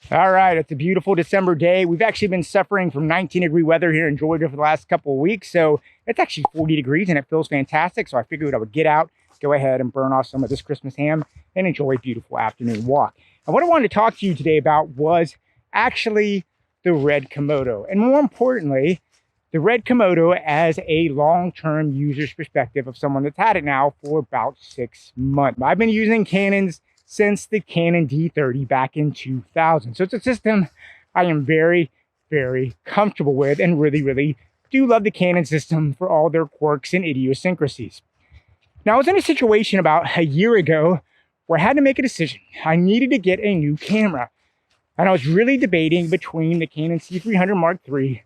All right, it's a beautiful December day. We've actually been suffering from 19-degree weather here in Georgia for the last couple of weeks. So it's actually 40 degrees and it feels fantastic. So I figured I would get out, go ahead and burn off some of this Christmas ham and enjoy a beautiful afternoon walk. And what I wanted to talk to you today about was actually the red Komodo. And more importantly, the red Komodo as a long-term user's perspective of someone that's had it now for about 6 months. I've been using Canons since the Canon D30 back in 2000. So it's a system I am very, very comfortable with and really do love the Canon system for all their quirks and idiosyncrasies. Now, I was in a situation about a year ago where I had to make a decision. I needed to get a new camera. And I was really debating between the Canon C300 Mark III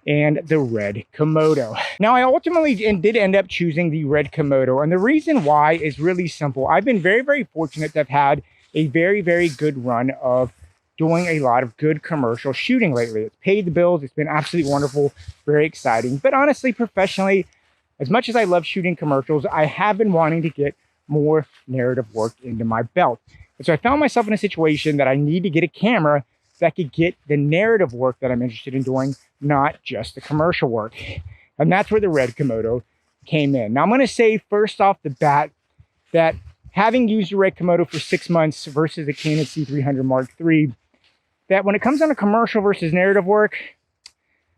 and the red Komodo. Now, I ultimately did end up choosing the red Komodo, and the reason why is really simple. I've been very fortunate to have had a very good run of doing a lot of good commercial shooting lately. It's paid the bills. It's been absolutely wonderful, very exciting. But honestly, professionally, as much as I love shooting commercials, I have been wanting to get more narrative work into my belt. And so I found myself in a situation that I need to get a camera that could get the narrative work that I'm interested in doing, not just the commercial work. And that's where the red Komodo came in. Now, I'm going to say first off the bat that having used the red Komodo for 6 months versus the Canon C300 Mark III, that when it comes down to commercial versus narrative work,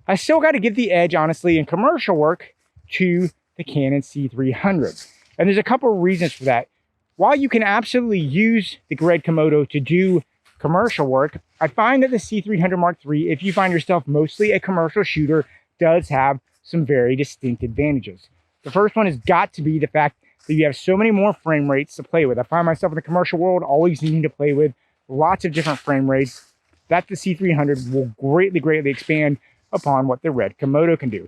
I still got to give the edge, honestly, in commercial work to the Canon C300. And there's a couple of reasons for that. While you can absolutely use the red Komodo to do commercial work, I find that the C300 Mark III, if you find yourself mostly a commercial shooter, does have some very distinct advantages. The first one has got to be the fact that you have so many more frame rates to play with. I find myself in the commercial world always needing to play with lots of different frame rates. That the C300 will greatly expand upon what the red Komodo can do.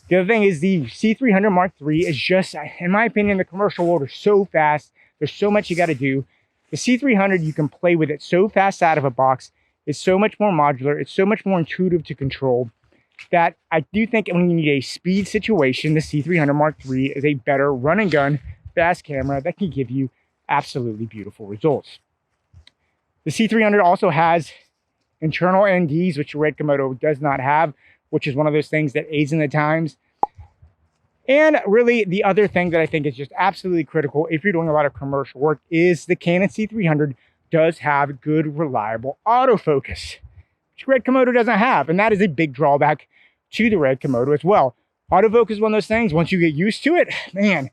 The other thing is the C300 Mark III is just, in my opinion, the commercial world is so fast. There's so much you got to do. The C300, you can play with it so fast out of a box. It's so much more modular. It's so much more intuitive to control that I do think when you need a speed situation, the C300 Mark III is a better run and gun, fast camera that can give you absolutely beautiful results. The C300 also has internal NDs, which the red Komodo does not have, which is one of those things that aids in the times. And really, the other thing that I think is just absolutely critical if you're doing a lot of commercial work is the Canon C300 does have good, reliable autofocus, which red Komodo doesn't have. And that is a big drawback to the red Komodo as well. Autofocus is one of those things, once you get used to it, man,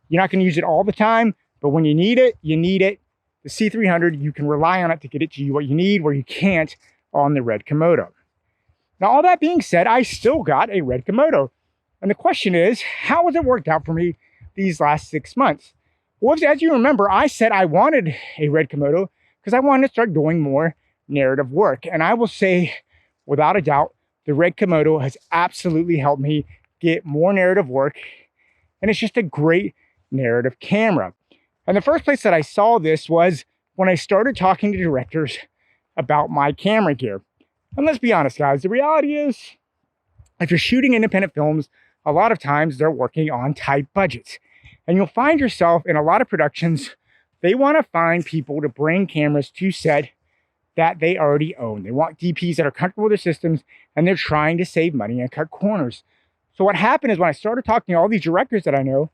you're not going to use it all the time, but when you need it, you need it. The C300, you can rely on it to get it to you what you need, where you can't on the red Komodo. Now, all that being said, I still got a red Komodo. And the question is, how has it worked out for me these last 6 months? Well, as you remember, I said I wanted a red Komodo because I wanted to start doing more narrative work. And I will say, without a doubt, the red Komodo has absolutely helped me get more narrative work. And it's just a great narrative camera. And the first place that I saw this was when I started talking to directors about my camera gear. And let's be honest, guys, the reality is, if you're shooting independent films, a lot of times they're working on tight budgets. And you'll find yourself in a lot of productions, they want to find people to bring cameras to set that they already own. They want DPs that are comfortable with their systems, and they're trying to save money and cut corners. So what happened is when I started talking to all these directors that I know,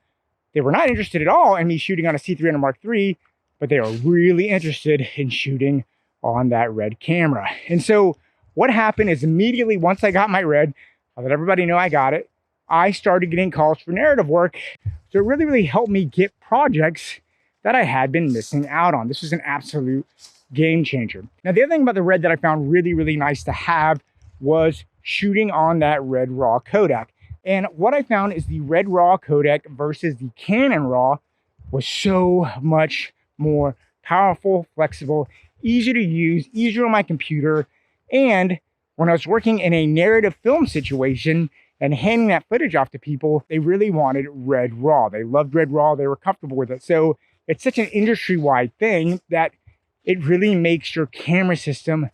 they were not interested at all in me shooting on a C300 Mark III, but they are really interested in shooting on that red camera. And so what happened is immediately once I got my red, I let everybody know I got it, I started getting calls for narrative work. So it really helped me get projects that I had been missing out on. This was an absolute game changer. Now, the other thing about the red that I found really nice to have was shooting on that red RAW codec. And what I found is the red RAW codec versus the Canon RAW was so much more powerful, flexible, easier to use, easier on my computer. And when I was working in a narrative film situation and handing that footage off to people, they really wanted red RAW. They loved red RAW. They were comfortable with it. So it's such an industry-wide thing that it really makes your camera system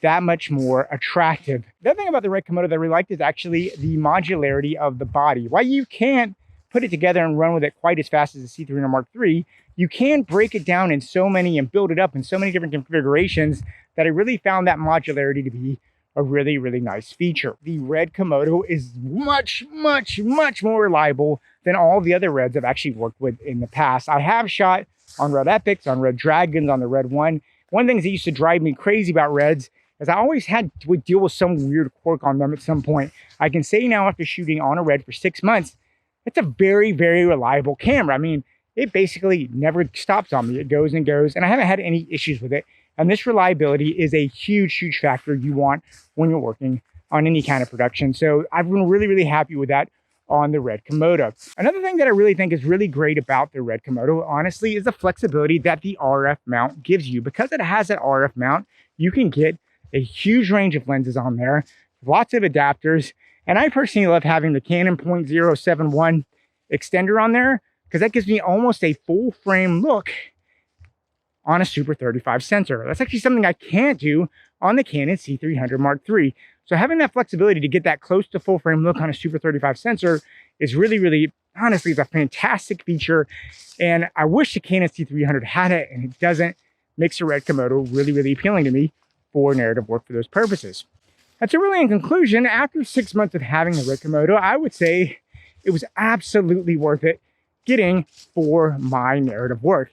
that much more attractive. The other thing about the red Komodo that I really liked is actually the modularity of the body. While you can't put it together and run with it quite as fast as the C300 Mark III, you can break it down in so many and build it up in so many different configurations that I really found that modularity to be a really, really nice feature. The red Komodo is much, much, much more reliable than all the other reds I've actually worked with in the past. I have shot on red Epics, on red Dragons, on the red One. One of the things that used to drive me crazy about reds is I always had to deal with some weird quirk on them at some point. I can say now after shooting on a red for 6 months, it's a very, very reliable camera. I mean, it basically never stops on me. It goes and goes, and I haven't had any issues with it. And this reliability is a huge, huge factor you want when you're working on any kind of production. So I've been really, really happy with that on the red Komodo. Another thing that I really think is really great about the red Komodo, honestly, is the flexibility that the RF mount gives you. Because it has that RF mount, you can get a huge range of lenses on there, lots of adapters. And I personally love having the Canon .071 extender on there because that gives me almost a full frame look on a Super 35 sensor. That's actually something I can't do on the Canon C300 Mark III. So having that flexibility to get that close to full frame look on a Super 35 sensor is really, really, honestly, it's a fantastic feature. And I wish the Canon C300 had it, and it doesn't. Makes the red Komodo really, really appealing to me for narrative work for those purposes. And so really in conclusion, after 6 months of having the red Komodo, I would say it was absolutely worth it getting for my narrative work.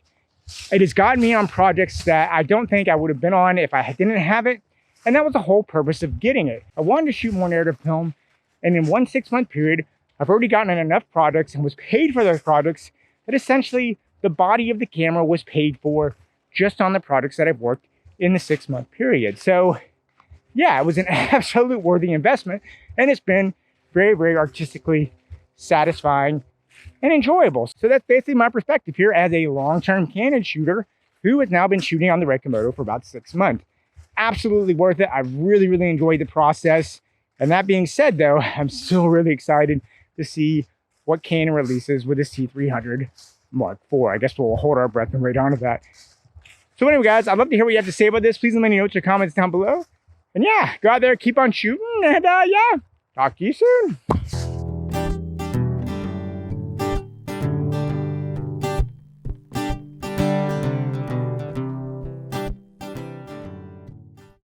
It has gotten me on projects that I don't think I would have been on if I didn't have it. And that was the whole purpose of getting it. I wanted to shoot more narrative film. And in 1 6-month period, I've already gotten enough projects and was paid for those projects that essentially the body of the camera was paid for just on the projects that I've worked in the 6-month period. So yeah, it was an absolute worthy investment. And it's been very, very artistically satisfying and enjoyable. So that's basically my perspective here as a long-term Canon shooter who has now been shooting on the red Komodo for about 6 months. Absolutely worth it. I really, really enjoyed the process. And that being said, though, I'm still really excited to see what Canon releases with the C300 Mark IV. I guess we'll hold our breath and wait on to that. So anyway, guys, I'd love to hear what you have to say about this. Please leave any notes or comments down below. And yeah, go out there, keep on shooting, and yeah, talk to you soon.